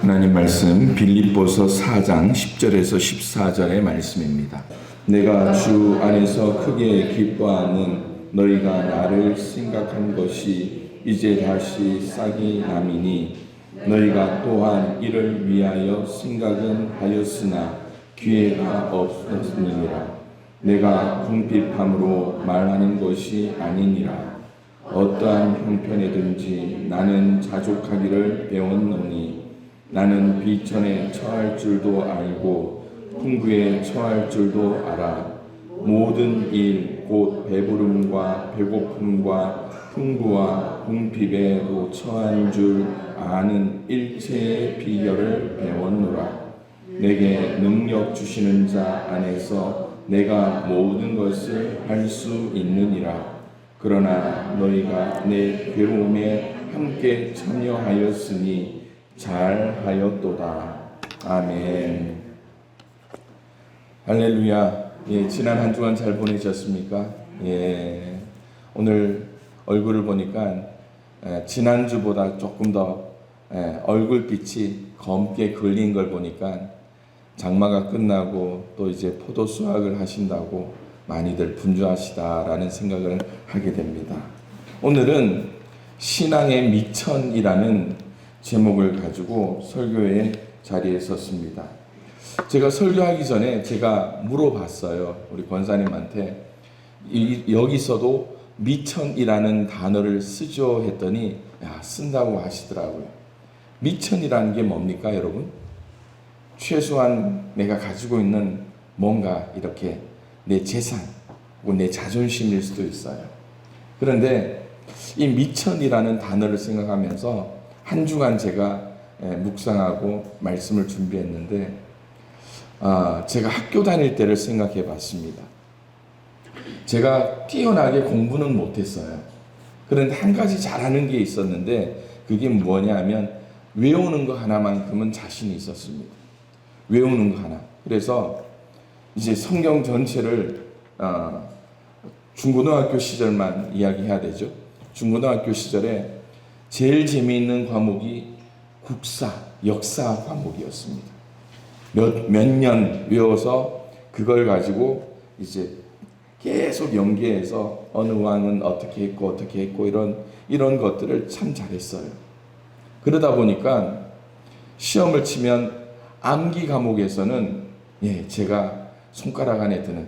하나님 말씀 빌립보서 4장 10절에서 14절의 말씀입니다. 내가 주 안에서 크게 기뻐하는 너희가 나를 생각한 것이 이제 다시 싹이 남이니 너희가 또한 이를 위하여 생각은 하였으나 기회가 없었느니라. 내가 궁핍함으로 말하는 것이 아니니라. 어떠한 형편에든지 나는 자족하기를 배웠노니 나는 비천에 처할 줄도 알고 풍부에 처할 줄도 알아. 모든 일 곧 배부름과 배고픔과 풍부와 궁핍에도 처한 줄 아는 일체의 비결을 배웠노라. 내게 능력 주시는 자 안에서 내가 모든 것을 할 수 있느니라. 그러나 너희가 내 괴로움에 함께 참여하였으니 잘하였도다. 아멘. 할렐루야. 예, 지난 한 주간 잘 보내셨습니까? 예, 오늘 얼굴을 보니까 지난주보다 조금 더 얼굴빛이 검게 걸린 걸 보니까 장마가 끝나고 또 이제 포도 수확을 하신다고 많이들 분주하시다라는 생각을 하게 됩니다. 오늘은 신앙의 미천이라는 제목을 가지고 설교의 자리에 섰습니다. 제가 설교하기 전에 제가 물어봤어요. 우리 권사님한테 여기서도 미천이라는 단어를 쓰죠 했더니 쓴다고 하시더라고요. 미천이라는 게 뭡니까 여러분? 최소한 내가 가지고 있는 뭔가 이렇게 내 재산 혹은 내 자존심일 수도 있어요. 그런데 이 미천이라는 단어를 생각하면서 한 주간 제가 묵상하고 말씀을 준비했는데 제가 학교 다닐 때를 생각해 봤습니다. 제가 뛰어나게 공부는 못했어요. 그런데 한 가지 잘하는 게 있었는데 그게 뭐냐면 외우는 거 하나만큼은 자신이 있었습니다. 외우는 거 하나. 그래서 이제 성경 전체를 중고등학교 시절만 이야기해야 되죠. 중고등학교 시절에 제일 재미있는 과목이 국사, 역사 과목이었습니다. 몇 년 외워서 그걸 가지고 이제 계속 연계해서 어느 왕은 어떻게 했고 이런 것들을 참 잘했어요. 그러다 보니까 시험을 치면 암기 과목에서는 제가 손가락 안에 드는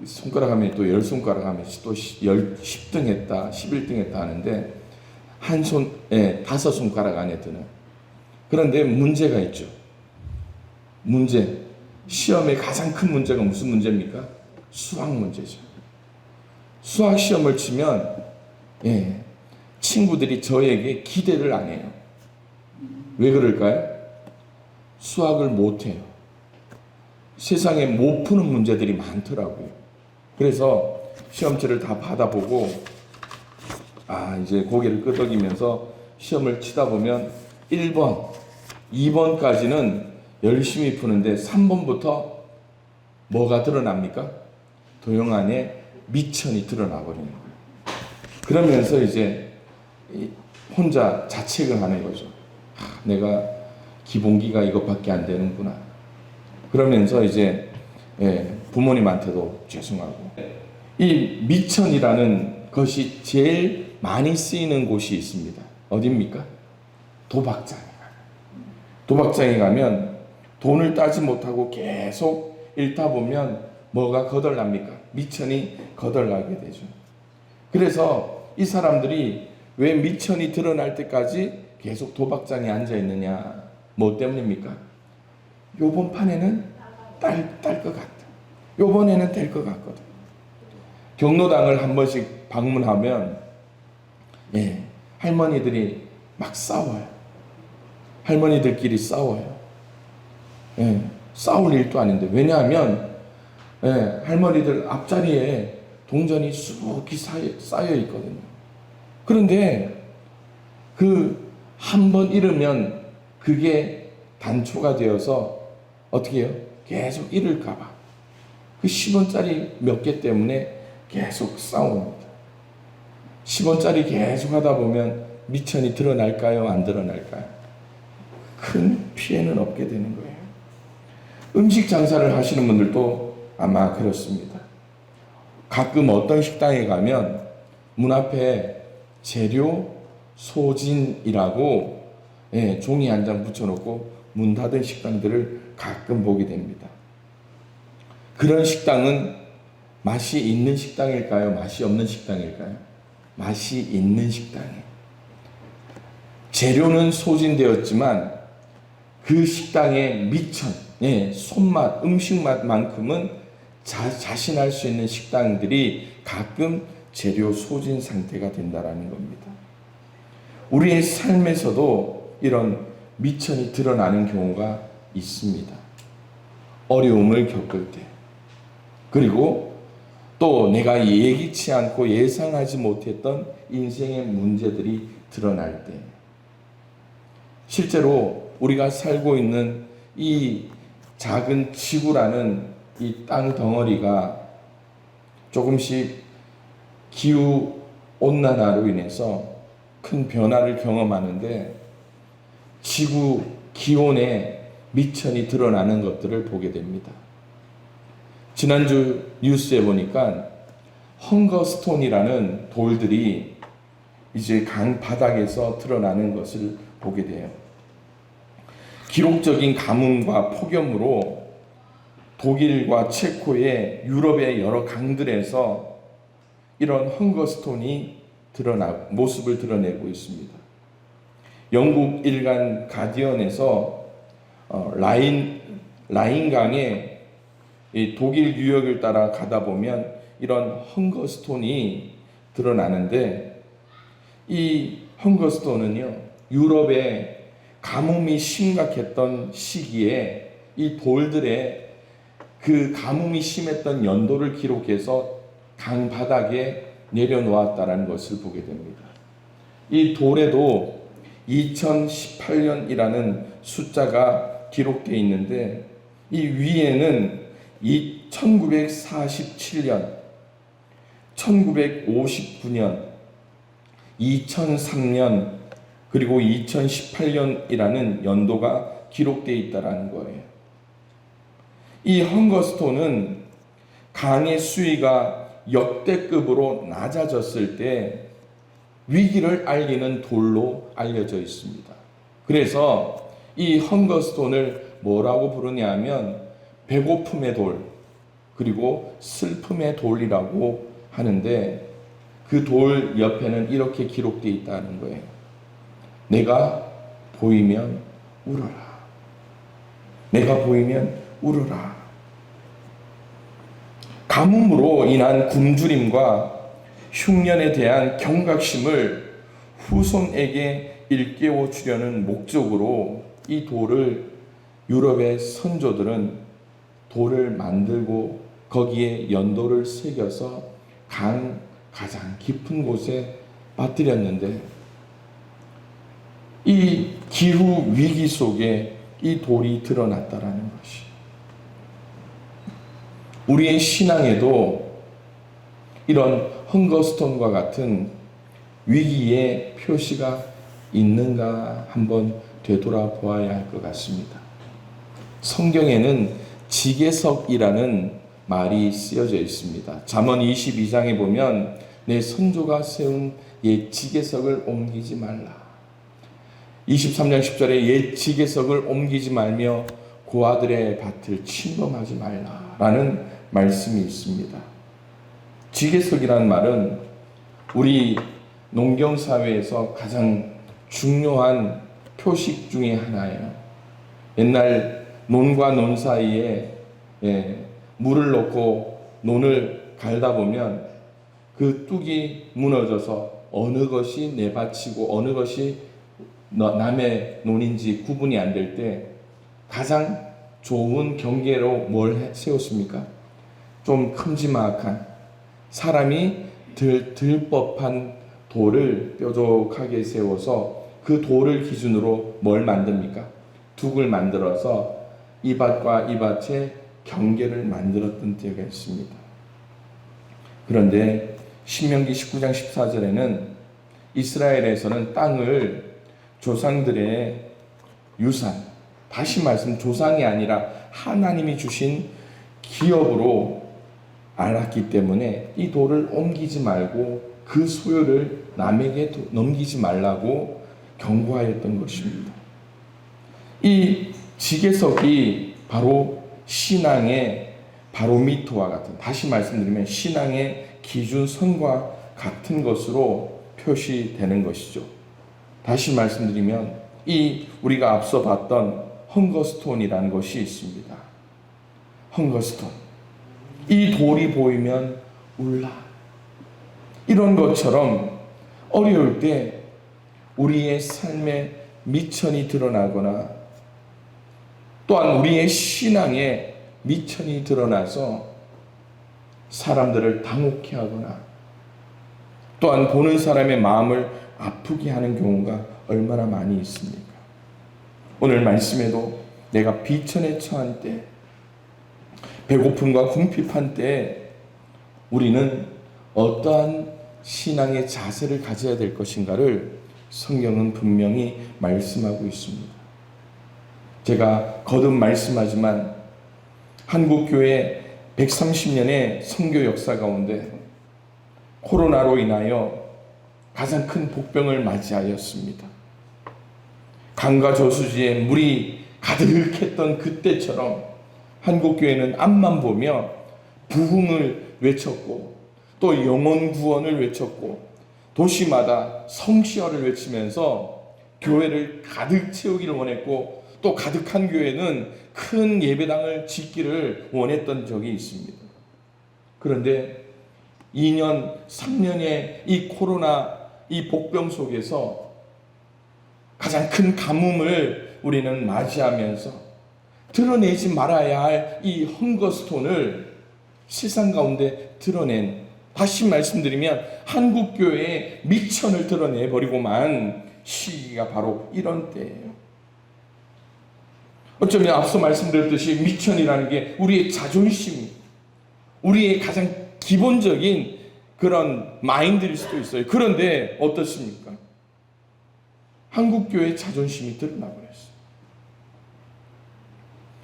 손가락 하면 또 10손가락 하면 또 10등 했다 11등 했다 하는데 한 손 5손가락 안에 드는. 그런데 문제가 있죠. 문제. 시험의 가장 큰 문제가 무슨 문제입니까? 수학 문제죠. 수학 시험을 치면 친구들이 저에게 기대를 안 해요. 왜 그럴까요? 수학을 못해요. 세상에 못 푸는 문제들이 많더라고요. 그래서 시험지를 다 받아보고 이제 고개를 끄덕이면서 시험을 치다 보면 1번, 2번까지는 열심히 푸는데 3번부터 뭐가 드러납니까? 도형 안에 미천이 드러나 버리는 거예요. 그러면서 이제 혼자 자책을 하는 거죠. 내가 기본기가 이것밖에 안 되는구나. 그러면서 이제 부모님한테도 죄송하고. 이 미천이라는 것이 제일 많이 쓰이는 곳이 있습니다. 어디입니까? 도박장에 가면. 도박장에 가면 돈을 따지 못하고 계속 읽다 보면 뭐가 거덜납니까? 미천이 거덜나게 되죠. 그래서 이 사람들이 왜 미천이 드러날 때까지 계속 도박장에 앉아 있느냐? 뭐 때문입니까? 요번 판에는 딸 것 같다. 요번에는 될 것 같거든. 경로당을 한 번씩 방문하면 할머니들이 막 싸워요. 할머니들끼리 싸워요. 싸울 일도 아닌데. 왜냐하면 할머니들 앞자리에 동전이 수북히 쌓여 있거든요. 그런데 그 한 번 잃으면 그게 단초가 되어서 어떻게 해요? 계속 잃을까봐 그 10원짜리 몇 개 때문에 계속 싸웁니다. 10원짜리 계속 하다 보면 미천이 드러날까요? 안 드러날까요? 큰 피해는 없게 되는 거예요. 음식 장사를 하시는 분들도 아마 그렇습니다. 가끔 어떤 식당에 가면 문 앞에 재료 소진이라고 종이 한 장 붙여놓고 문 닫은 식당들을 가끔 보게 됩니다. 그런 식당은 맛이 있는 식당일까요? 맛이 없는 식당일까요? 맛이 있는 식당이에요. 재료는 소진되었지만 그 식당의 미천, 손맛, 음식 맛만큼은 자신할 수 있는 식당들이 가끔 재료 소진 상태가 된다라는 겁니다. 우리의 삶에서도 이런 미천이 드러나는 경우가 있습니다. 어려움을 겪을 때, 그리고 또 내가 예기치 않고 예상하지 못했던 인생의 문제들이 드러날 때, 실제로 우리가 살고 있는 이 작은 지구라는 이 땅 덩어리가 조금씩 기후 온난화로 인해서 큰 변화를 경험하는데 지구 기온에 미천이 드러나는 것들을 보게 됩니다. 지난주 뉴스에 보니까 헝거스톤이라는 돌들이 이제 강 바닥에서 드러나는 것을 보게 돼요. 기록적인 가뭄과 폭염으로 독일과 체코의 유럽의 여러 강들에서 이런 헝거스톤이 모습을 드러내고 있습니다. 영국 일간 가디언에서 라인강의 독일 유역을 따라 가다 보면 이런 헝거스톤이 드러나는데, 이 헝거스톤은요, 유럽의 가뭄이 심각했던 시기에 이 돌들의 그 가뭄이 심했던 연도를 기록해서 강 바닥에 내려놓았다는 것을 보게 됩니다. 이 돌에도 2018년이라는 숫자가 기록되어 있는데, 이 위에는 1947년, 1959년, 2003년, 그리고 2018년이라는 연도가 기록되어 있다는 거예요. 이 헝거스톤은 강의 수위가 역대급으로 낮아졌을 때 위기를 알리는 돌로 알려져 있습니다. 그래서 이 헝거스톤을 뭐라고 부르냐 하면 배고픔의 돌, 그리고 슬픔의 돌이라고 하는데, 그 돌 옆에는 이렇게 기록되어 있다는 거예요. 내가 보이면 울어라. 내가 보이면 울어라. 가뭄으로 인한 굶주림과 흉년에 대한 경각심을 후손에게 일깨워 주려는 목적으로 이 돌을, 유럽의 선조들은 돌을 만들고 거기에 연도를 새겨서 강 가장 깊은 곳에 빠뜨렸는데, 이 기후 위기 속에 이 돌이 드러났다라는 것이, 우리의 신앙에도 이런 헝거스톤과 같은 위기의 표시가 있는가 한번 되돌아보아야 할 것 같습니다. 성경에는 지계석이라는 말이 쓰여져 있습니다. 잠언 22장에 보면 내 선조가 세운 옛 지계석을 옮기지 말라. 23장 10절에 옛 지계석을 옮기지 말며 고아들의 밭을 침범하지 말라라는 말씀이 있습니다. 지계석이라는 말은 우리 농경사회에서 가장 중요한 표식 중에 하나예요. 옛날 논과 논 사이에 물을 넣고 논을 갈다 보면 그 뚝이 무너져서 어느 것이 내 밭이고 어느 것이 남의 논인지 구분이 안 될 때 가장 좋은 경계로 뭘 세웠습니까? 좀 큼지막한 사람이 들 법한 돌을 뾰족하게 세워서 그 돌을 기준으로 뭘 만듭니까? 둑을 만들어서 이 밭과 이 밭의 경계를 만들었던 때가 있습니다. 그런데 신명기 19장 14절에는 이스라엘에서는 땅을 조상들의 유산, 다시 말씀 조상이 아니라 하나님이 주신 기업으로 알았기 때문에 이 돌을 옮기지 말고 그 소유를 남에게 넘기지 말라고 경고하였던 것입니다. 이 지계석이 바로 신앙의 바로미터와 같은, 다시 말씀드리면 신앙의 기준선과 같은 것으로 표시되는 것이죠. 다시 말씀드리면 이 우리가 앞서 봤던 헝거스톤이라는 것이 있습니다. 헝거스톤. 이 돌이 보이면 울라. 이런 것처럼 어려울 때 우리의 삶의 미천이 드러나거나 또한 우리의 신앙에 미천이 드러나서 사람들을 당혹해 하거나 또한 보는 사람의 마음을 아프게 하는 경우가 얼마나 많이 있습니까? 오늘 말씀에도 내가 비천에 처한 때, 배고픔과 궁핍한 때에 우리는 어떠한 신앙의 자세를 가져야 될 것인가를 성경은 분명히 말씀하고 있습니다. 제가 거듭 말씀하지만 한국교회 130년의 선교 역사 가운데 코로나로 인하여 가장 큰 복병을 맞이하였습니다. 강과 저수지에 물이 가득했던 그때처럼 한국교회는 앞만 보며 부흥을 외쳤고 또 영혼 구원을 외쳤고 도시마다 성시어를 외치면서 교회를 가득 채우기를 원했고 또 가득한 교회는 큰 예배당을 짓기를 원했던 적이 있습니다. 그런데 2년, 3년의 이 코로나 이 복병 속에서 가장 큰 가뭄을 우리는 맞이하면서 드러내지 말아야 할 이 헝거스톤을 세상 가운데 드러낸, 다시 말씀드리면 한국교회의 미천을 드러내버리고만 시기가 바로 이런 때예요. 어쩌면 앞서 말씀드렸듯이 미천이라는 게 우리의 자존심, 우리의 가장 기본적인 그런 마인드일 수도 있어요. 그런데 어떻습니까? 한국교회의 자존심이 드러나버렸어요.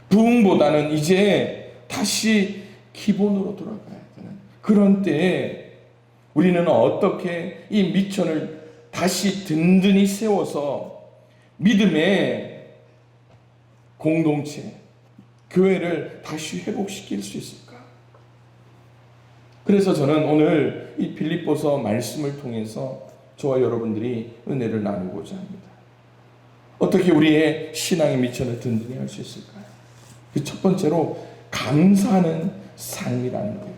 부흥보다는 이제 다시 기본으로 돌아가야 되는 그런 때에 우리는 어떻게 이 미천을 다시 든든히 세워서 믿음의 공동체, 교회를 다시 회복시킬 수 있을까? 그래서 저는 오늘 이 빌립보서 말씀을 통해서 저와 여러분들이 은혜를 나누고자 합니다. 어떻게 우리의 신앙의 미천을 든든히 할 수 있을까요? 그 첫 번째로 감사하는 삶이라는 거예요.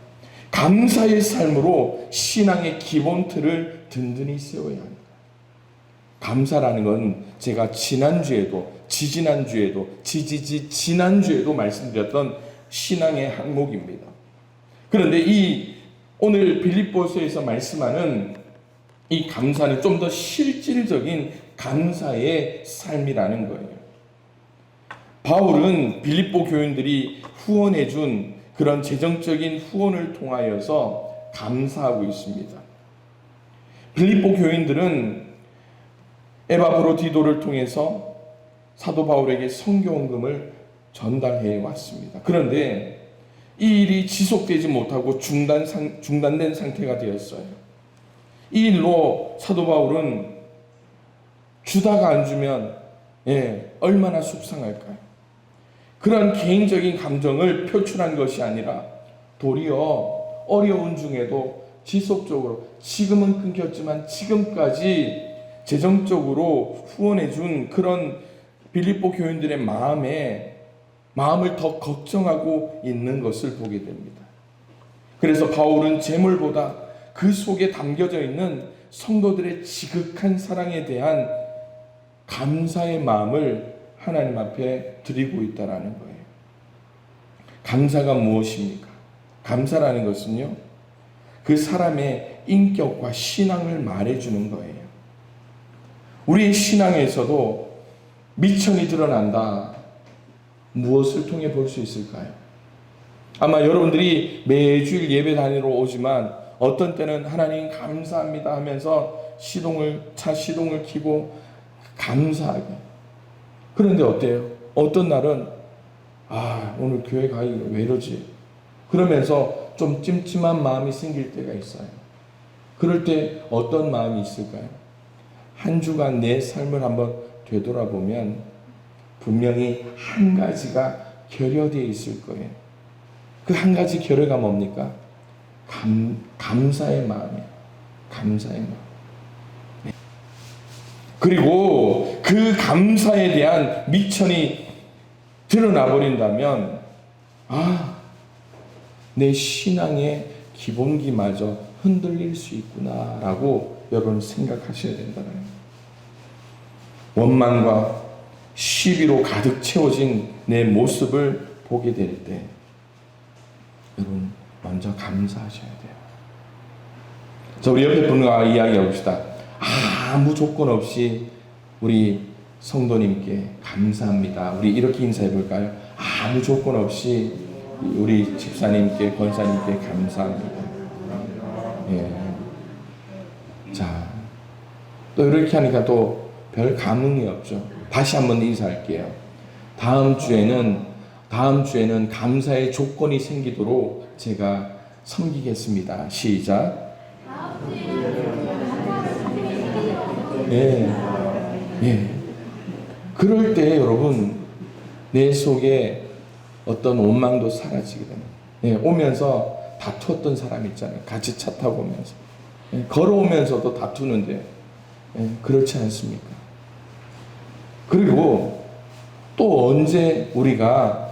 감사의 삶으로 신앙의 기본 틀을 든든히 세워야 합니다. 감사라는 건 제가 지난주에도 지난주에도 말씀드렸던 신앙의 항목입니다. 그런데 이 오늘 빌립보서에서 말씀하는 이 감사는 좀 더 실질적인 감사의 삶이라는 거예요. 바울은 빌립보 교인들이 후원해준 그런 재정적인 후원을 통하여서 감사하고 있습니다. 빌립보 교인들은 에바브로디도를 통해서 사도 바울에게 선교원금을 전달해 왔습니다. 그런데 이 일이 지속되지 못하고 중단된 상태가 되었어요. 이 일로 사도 바울은 주다가 안 주면 얼마나 속상할까요? 그런 개인적인 감정을 표출한 것이 아니라 도리어 어려운 중에도 지속적으로, 지금은 끊겼지만 지금까지 재정적으로 후원해준 그런 빌립보 교인들의 마음을 더 걱정하고 있는 것을 보게 됩니다. 그래서 바울은 재물보다 그 속에 담겨져 있는 성도들의 지극한 사랑에 대한 감사의 마음을 하나님 앞에 드리고 있다라는 거예요. 감사가 무엇입니까? 감사라는 것은요, 그 사람의 인격과 신앙을 말해주는 거예요. 우리의 신앙에서도 미천이 드러난다. 무엇을 통해 볼 수 있을까요? 아마 여러분들이 매주일 예배 다니러 오지만 어떤 때는 하나님 감사합니다 하면서 차 시동을 켜고 감사하게, 그런데 어때요? 어떤 날은 오늘 교회 가기 왜 이러지? 그러면서 좀 찜찜한 마음이 생길 때가 있어요. 그럴 때 어떤 마음이 있을까요? 한 주간 내 삶을 한번 되돌아보면 분명히 한 가지가 결여되어 있을 거예요. 그 한 가지 결여가 뭡니까? 감사의 마음이에요. 감사의 마음. 네. 그리고 그 감사에 대한 미천이 드러나 버린다면 내 신앙의 기본기마저 흔들릴 수 있구나라고 여러분 생각하셔야 된다는 거예요. 원망과 시비로 가득 채워진 내 모습을 보게 될 때 여러분 먼저 감사하셔야 돼요. 자, 우리 옆에 분과 이야기해 봅시다. 아무 조건 없이 우리 성도님께 감사합니다. 우리 이렇게 인사해 볼까요? 아무 조건 없이 우리 집사님께, 권사님께 감사합니다. 예. 자, 또 이렇게 하니까 또 별 감흥이 없죠. 다시 한번 인사할게요. 다음 주에는 감사의 조건이 생기도록 제가 섬기겠습니다. 시작. 예. 예. 그럴 때 여러분 내 속에 어떤 원망도 사라지게 됩니다. 예. 오면서 다투었던 사람 있잖아요. 같이 차 타고 오면서. 예. 걸어오면서도 다투는데 그렇지 않습니까? 그리고 또 언제 우리가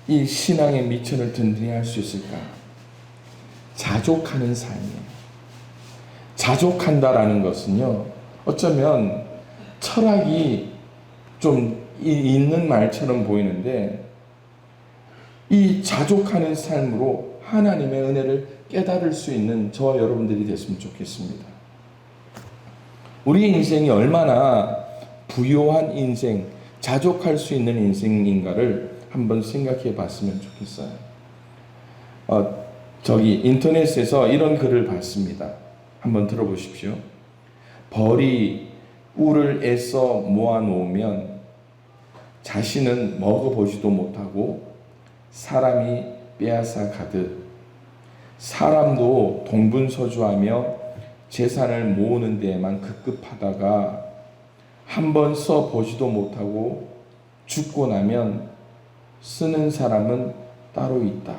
이 신앙의 미천을 든든히 할 수 있을까? 자족하는 삶이에요. 자족한다라는 것은요, 어쩌면 철학이 좀 있는 말처럼 보이는데, 이 자족하는 삶으로 하나님의 은혜를 깨달을 수 있는 저와 여러분들이 됐으면 좋겠습니다. 우리의 인생이 얼마나 부요한 인생, 자족할 수 있는 인생인가를 한번 생각해 봤으면 좋겠어요. 인터넷에서 이런 글을 봤습니다. 한번 들어보십시오. 벌이 꿀을 애써 모아놓으면 자신은 먹어보지도 못하고 사람이 빼앗아 가듯 사람도 동분서주하며 재산을 모으는 데에만 급급하다가 한번 써보지도 못하고 죽고 나면 쓰는 사람은 따로 있다.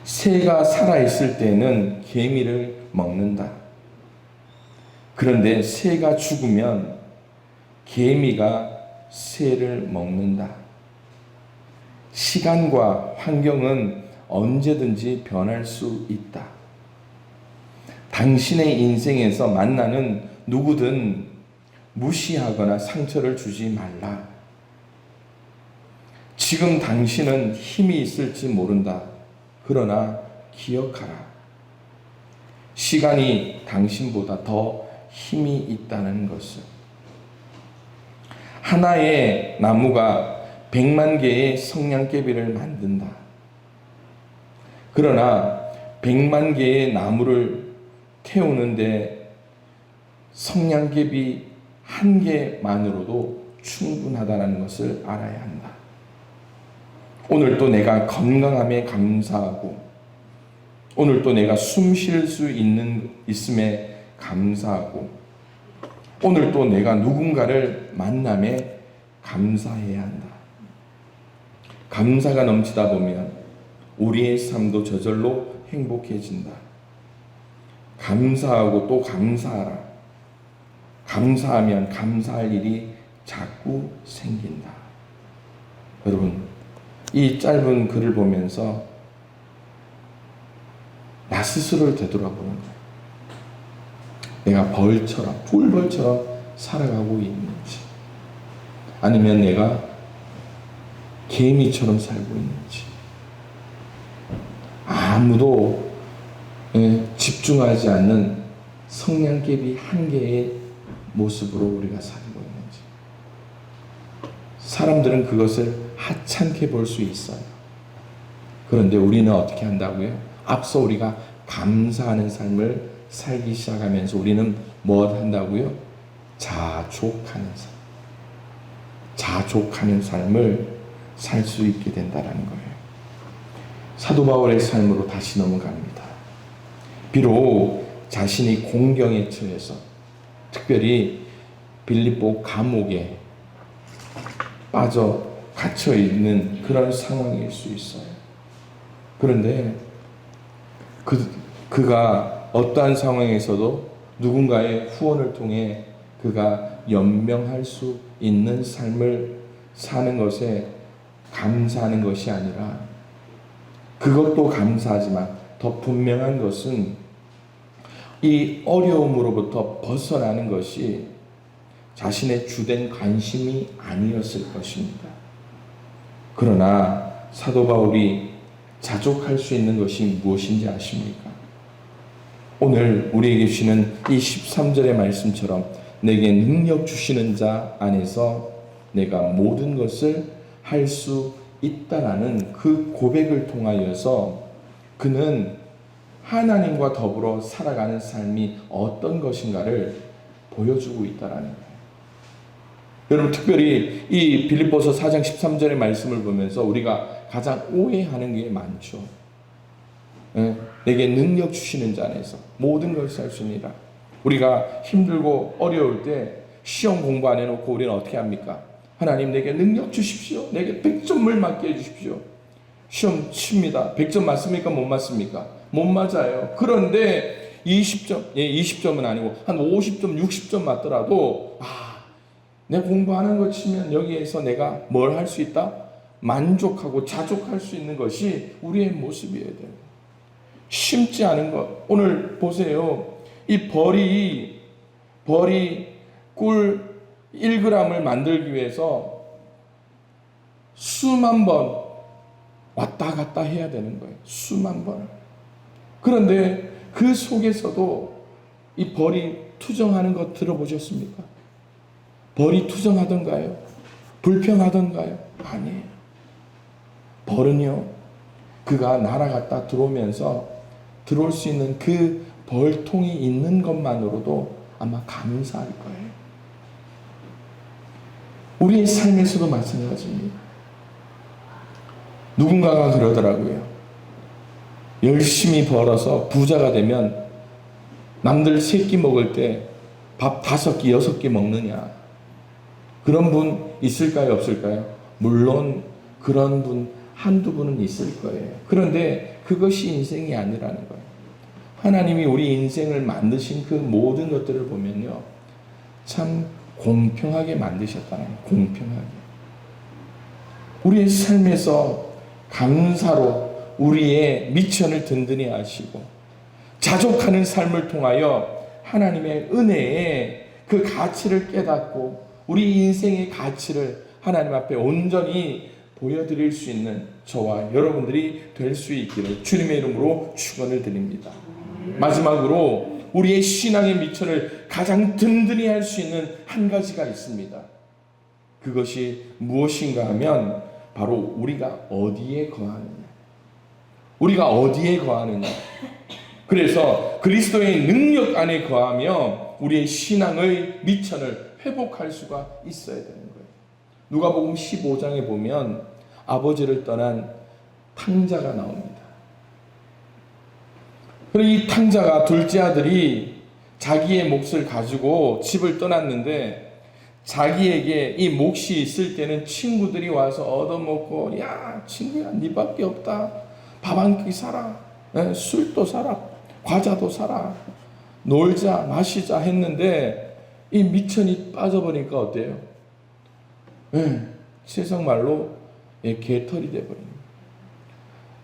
새가 살아있을 때는 개미를 먹는다. 그런데 새가 죽으면 개미가 새를 먹는다. 시간과 환경은 언제든지 변할 수 있다. 당신의 인생에서 만나는 누구든 무시하거나 상처를 주지 말라. 지금 당신은 힘이 있을지 모른다. 그러나 기억하라. 시간이 당신보다 더 힘이 있다는 것을. 하나의 나무가 100만 개의 성냥개비를 만든다. 그러나 100만 개의 나무를 태우는데 성냥개비 한 개만으로도 충분하다는 것을 알아야 한다. 오늘 또 내가 건강함에 감사하고 오늘 또 내가 숨 쉴 수 있음에 감사하고 오늘 또 내가 누군가를 만남에 감사해야 한다. 감사가 넘치다 보면 우리의 삶도 저절로 행복해진다. 감사하고 또 감사하라. 감사하면 감사할 일이 자꾸 생긴다. 여러분, 이 짧은 글을 보면서 나 스스로를 되돌아보는 거예요. 내가 꿀벌처럼 살아가고 있는지, 아니면 내가 개미처럼 살고 있는지, 아무도 집중하지 않는 성냥개비 한 개의 모습으로 우리가 살고 있는지. 사람들은 그것을 하찮게 볼 수 있어요. 그런데 우리는 어떻게 한다고요? 앞서 우리가 감사하는 삶을 살기 시작하면서 우리는 뭐 한다고요? 자족하는 삶. 자족하는 삶을 살 수 있게 된다는 거예요. 사도 바울의 삶으로 다시 넘어갑니다. 비록 자신이 공경에 처해서 특별히 빌립보 감옥에 빠져 갇혀 있는 그런 상황일 수 있어요. 그런데 그가 어떠한 상황에서도 누군가의 후원을 통해 그가 연명할 수 있는 삶을 사는 것에 감사하는 것이 아니라, 그것도 감사하지만 더 분명한 것은 이 어려움으로부터 벗어나는 것이 자신의 주된 관심이 아니었을 것입니다. 그러나 사도 바울이 자족할 수 있는 것이 무엇인지 아십니까? 오늘 우리에게 주시는 이 13절의 말씀처럼 내게 능력 주시는 자 안에서 내가 모든 것을 할 수 있다라는 그 고백을 통하여서 그는 하나님과 더불어 살아가는 삶이 어떤 것인가를 보여주고 있다라는 거예요. 여러분, 특별히 이 빌립보서 4장 13절의 말씀을 보면서 우리가 가장 오해하는 게 많죠. 내게 능력 주시는 자 안에서 모든 것을 할 수 있느니라. 우리가 힘들고 어려울 때 시험 공부 안 해놓고 우리는 어떻게 합니까? 하나님 내게 능력 주십시오. 내게 100점을 맞게 해주십시오. 시험 칩니다. 100점 맞습니까? 못 맞습니까? 못 맞아요. 그런데 20점, 20점은 아니고 한 50점, 60점 맞더라도 내 공부하는 거 치면 여기에서 내가 뭘 할 수 있다? 만족하고 자족할 수 있는 것이 우리의 모습이어야 돼요. 심지 않은 것. 오늘 보세요. 이 벌이 꿀 1g을 만들기 위해서 수만 번 왔다 갔다 해야 되는 거예요. 수만 번. 그런데 그 속에서도 이 벌이 투정하는 것 들어보셨습니까? 벌이 투정하던가요? 불평하던가요? 아니에요. 벌은요, 그가 날아갔다 들어오면서 들어올 수 있는 그 벌통이 있는 것만으로도 아마 감사할 거예요. 우리의 삶에서도 마찬가지입니다. 누군가가 그러더라고요. 열심히 벌어서 부자가 되면 남들 3끼 먹을 때 밥 5끼, 6끼 먹느냐. 그런 분 있을까요? 없을까요? 물론 그런 분 한두 분은 있을 거예요. 그런데 그것이 인생이 아니라는 거예요. 하나님이 우리 인생을 만드신 그 모든 것들을 보면요, 참 공평하게 만드셨다는 거예요. 공평하게. 우리의 삶에서 감사로 우리의 미천을 든든히 하시고 자족하는 삶을 통하여 하나님의 은혜의 그 가치를 깨닫고 우리 인생의 가치를 하나님 앞에 온전히 보여드릴 수 있는 저와 여러분들이 될 수 있기를 주님의 이름으로 축원을 드립니다. 마지막으로 우리의 신앙의 미천을 가장 든든히 할 수 있는 한 가지가 있습니다. 그것이 무엇인가 하면 바로 우리가 어디에 거하느냐. 우리가 어디에 거하느냐. 그래서 그리스도의 능력 안에 거하며 우리의 신앙의 미천을 회복할 수가 있어야 되는 거예요. 누가복음 15장에 보면 아버지를 떠난 탕자가 나옵니다. 그리고 이 탕자가 둘째 아들이 자기의 몫을 가지고 집을 떠났는데 자기에게 이 몫이 있을 때는 친구들이 와서 얻어먹고, 야 친구야 니밖에 없다. 밥 한 끼 사라. 술도 사라. 과자도 사라. 놀자 마시자 했는데 이 미천이 빠져버리니까 어때요? 세상 말로 개털이 돼버립니다.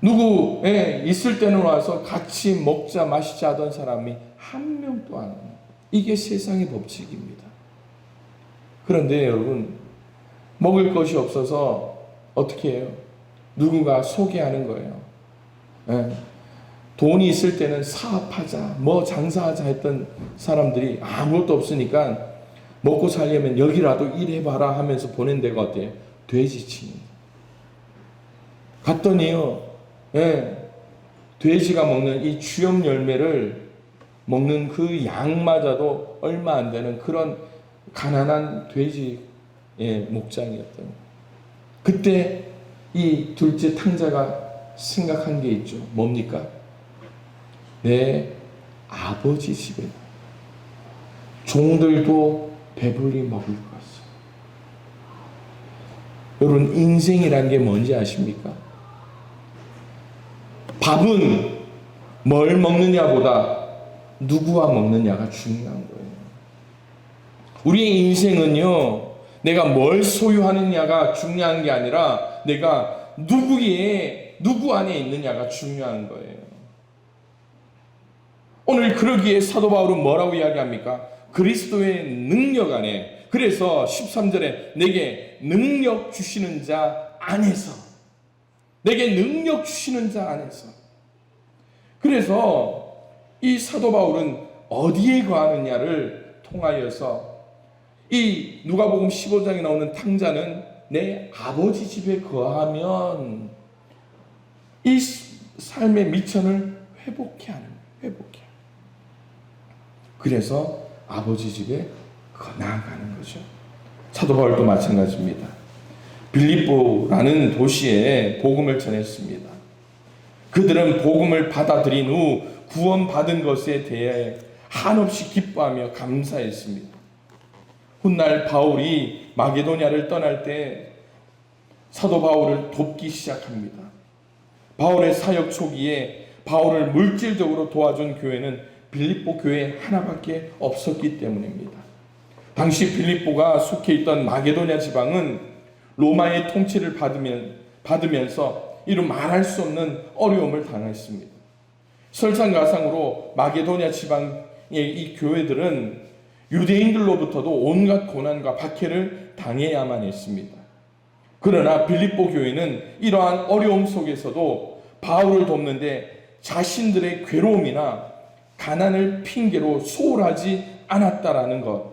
누구 있을 때는 와서 같이 먹자 마시자 하던 사람이 한 명도 안 와요. 이게 세상의 법칙입니다. 그런데 여러분, 먹을 것이 없어서 어떻게 해요? 누군가 소개하는 거예요. 돈이 있을 때는 사업하자, 뭐 장사하자 했던 사람들이 아무것도 없으니까 먹고 살려면 여기라도 일해봐라 하면서 보낸 데가 어때요? 돼지치입니다. 갔더니요, 돼지가 먹는 이 주염 열매를 먹는 그 양마저도 얼마 안 되는 그런 가난한 돼지 목장이었던. 그때 이 둘째 탕자가 생각한 게 있죠. 뭡니까? 내 아버지 집에 종들도 배불리 먹을 것을. 여러분, 인생이란 게 뭔지 아십니까? 밥은 뭘 먹느냐보다 누구와 먹느냐가 중요한 거예요. 우리의 인생은요, 내가 뭘 소유하느냐가 중요한 게 아니라 내가 누구 안에 있느냐가 중요한 거예요. 오늘 그러기에 사도 바울은 뭐라고 이야기합니까? 그리스도의 능력 안에, 그래서 13절에 내게 능력 주시는 자 안에서, 내게 능력 주시는 자 안에서. 그래서 이 사도 바울은 어디에 거하느냐를 통하여서 이 누가복음 15장에 나오는 탕자는 내 아버지 집에 거하면 이 삶의 미천을 회복해 하는 거예요. 그래서 아버지 집에 나아가는 거죠. 사도 바울도 마찬가지입니다. 빌립보라는 도시에 복음을 전했습니다. 그들은 복음을 받아들인 후 구원받은 것에 대해 한없이 기뻐하며 감사했습니다. 훗날 바울이 마게도냐를 떠날 때 사도 바울을 돕기 시작합니다. 바울의 사역 초기에 바울을 물질적으로 도와준 교회는 빌립보 교회 하나밖에 없었기 때문입니다. 당시 빌립보가 속해 있던 마게도냐 지방은 로마의 통치를 받으면서 이루 말할 수 없는 어려움을 당했습니다. 설상가상으로 마게도냐 지방의 이 교회들은 유대인들로부터도 온갖 고난과 박해를 당해야만 했습니다. 그러나 빌립보 교회는 이러한 어려움 속에서도 바울을 돕는데 자신들의 괴로움이나 가난을 핑계로 소홀하지 않았다라는 것.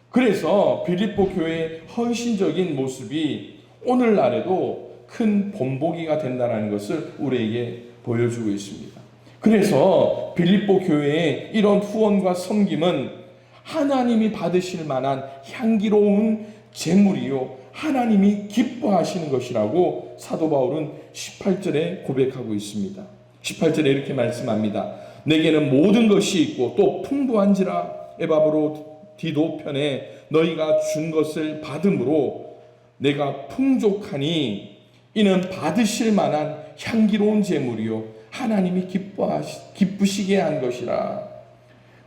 그래서 빌립보 교회의 헌신적인 모습이 오늘날에도 큰 본보기가 된다는 것을 우리에게 보여주고 있습니다. 그래서 빌립보 교회의 이런 후원과 섬김은 하나님이 받으실 만한 향기로운 제물이요 하나님이 기뻐하시는 것이라고 사도 바울은 18절에 고백하고 있습니다. 18절에 이렇게 말씀합니다. 내게는 모든 것이 있고 또 풍부한지라. 에바브로 편에 너희가 준 것을 받음으로 내가 풍족하니 이는 받으실 만한 향기로운 제물이요 하나님이 기쁘시게 한 것이라.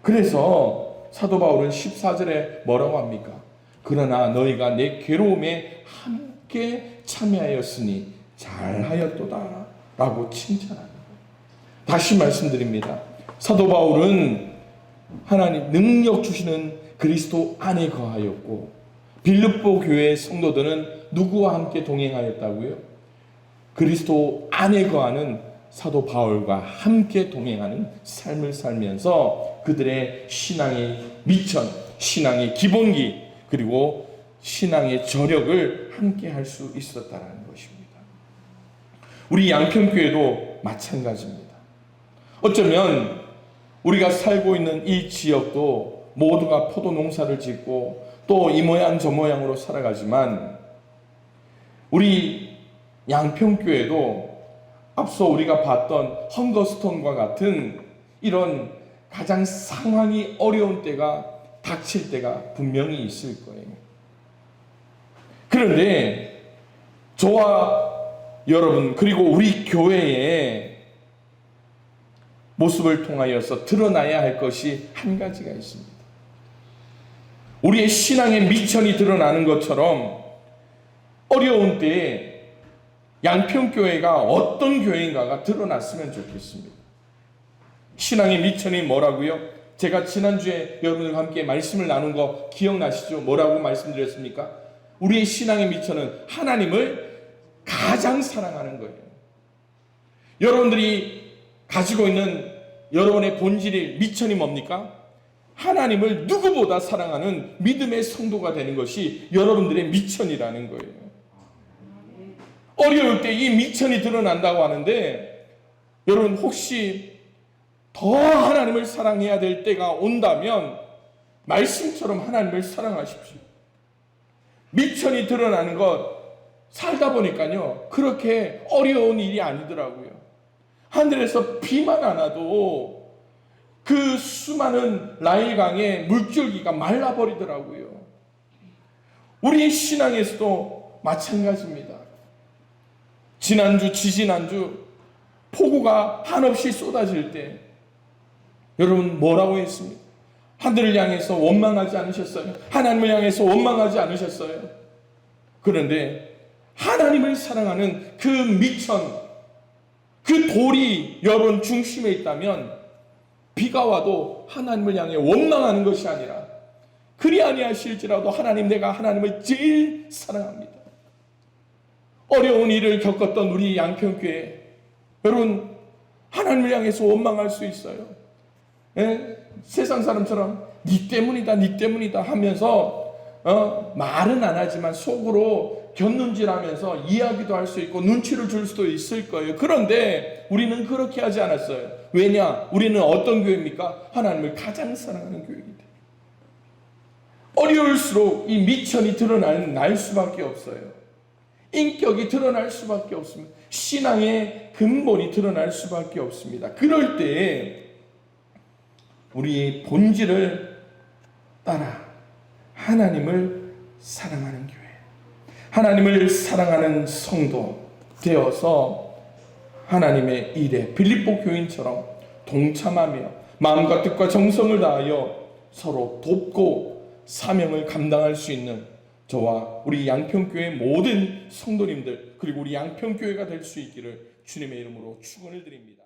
그래서 사도 바울은 14절에 뭐라고 합니까? 그러나 너희가 내 괴로움에 함께 참여하였으니 잘하였도다 라고 칭찬합니다. 다시 말씀드립니다. 사도 바울은 하나님 능력 주시는 그리스도 안에 거하였고 빌립보 교회의 성도들은 누구와 함께 동행하였다고요? 그리스도 안에 거하는 사도 바울과 함께 동행하는 삶을 살면서 그들의 신앙의 미천, 신앙의 기본기, 그리고 신앙의 저력을 함께 할 수 있었다는 것입니다. 우리 양평교회도 마찬가지입니다. 어쩌면 우리가 살고 있는 이 지역도 모두가 포도 농사를 짓고 또 이 모양 저 모양으로 살아가지만 우리 양평교회도 앞서 우리가 봤던 헝거스톤과 같은 이런 가장 상황이 어려운 때가 닥칠 때가 분명히 있을 거예요. 그런데 저와 여러분 그리고 우리 교회의 모습을 통하여서 드러나야 할 것이 한 가지가 있습니다. 우리의 신앙의 미천이 드러나는 것처럼 어려운 때에 양평교회가 어떤 교회인가가 드러났으면 좋겠습니다. 신앙의 미천이 뭐라고요? 제가 지난주에 여러분들과 함께 말씀을 나눈 거 기억나시죠? 뭐라고 말씀드렸습니까? 우리의 신앙의 미천은 하나님을 가장 사랑하는 거예요. 여러분들이 가지고 있는 여러분의 본질의 미천이 뭡니까? 하나님을 누구보다 사랑하는 믿음의 성도가 되는 것이 여러분들의 미천이라는 거예요. 어려울 때 이 미천이 드러난다고 하는데 여러분 혹시 더 하나님을 사랑해야 될 때가 온다면 말씀처럼 하나님을 사랑하십시오. 미천이 드러나는 것 살다 보니까요, 그렇게 어려운 일이 아니더라고요. 하늘에서 비만 안 와도 그 수많은 나일강의 물줄기가 말라버리더라고요. 우리 신앙에서도 마찬가지입니다. 지난주, 지지난주 폭우가 한없이 쏟아질 때 여러분 뭐라고 했습니까? 하늘을 향해서 원망하지 않으셨어요? 하나님을 향해서 원망하지 않으셨어요? 그런데 하나님을 사랑하는 그 미천, 그 돌이 여러분 중심에 있다면 비가 와도 하나님을 향해 원망하는 것이 아니라 그리 아니하실지라도 하나님, 내가 하나님을 제일 사랑합니다. 어려운 일을 겪었던 우리 양평교회, 여러분 하나님을 향해서 원망할 수 있어요. 세상 사람처럼 네 때문이다, 네 때문이다 하면서 말은 안 하지만 속으로 곁눈질하면서 이야기도 할 수 있고 눈치를 줄 수도 있을 거예요. 그런데 우리는 그렇게 하지 않았어요. 왜냐? 우리는 어떤 교회입니까? 하나님을 가장 사랑하는 교회이기 때문에. 어려울수록 이 미천이 드러날 수밖에 없어요. 인격이 드러날 수밖에 없습니다. 신앙의 근본이 드러날 수밖에 없습니다. 그럴 때에 우리의 본질을 따라 하나님을 사랑하는 교회, 하나님을 사랑하는 성도 되어서 하나님의 일에 빌립보 교인처럼 동참하며 마음과 뜻과 정성을 다하여 서로 돕고 사명을 감당할 수 있는 저와 우리 양평교회 모든 성도님들, 그리고 우리 양평교회가 될 수 있기를 주님의 이름으로 축원을 드립니다.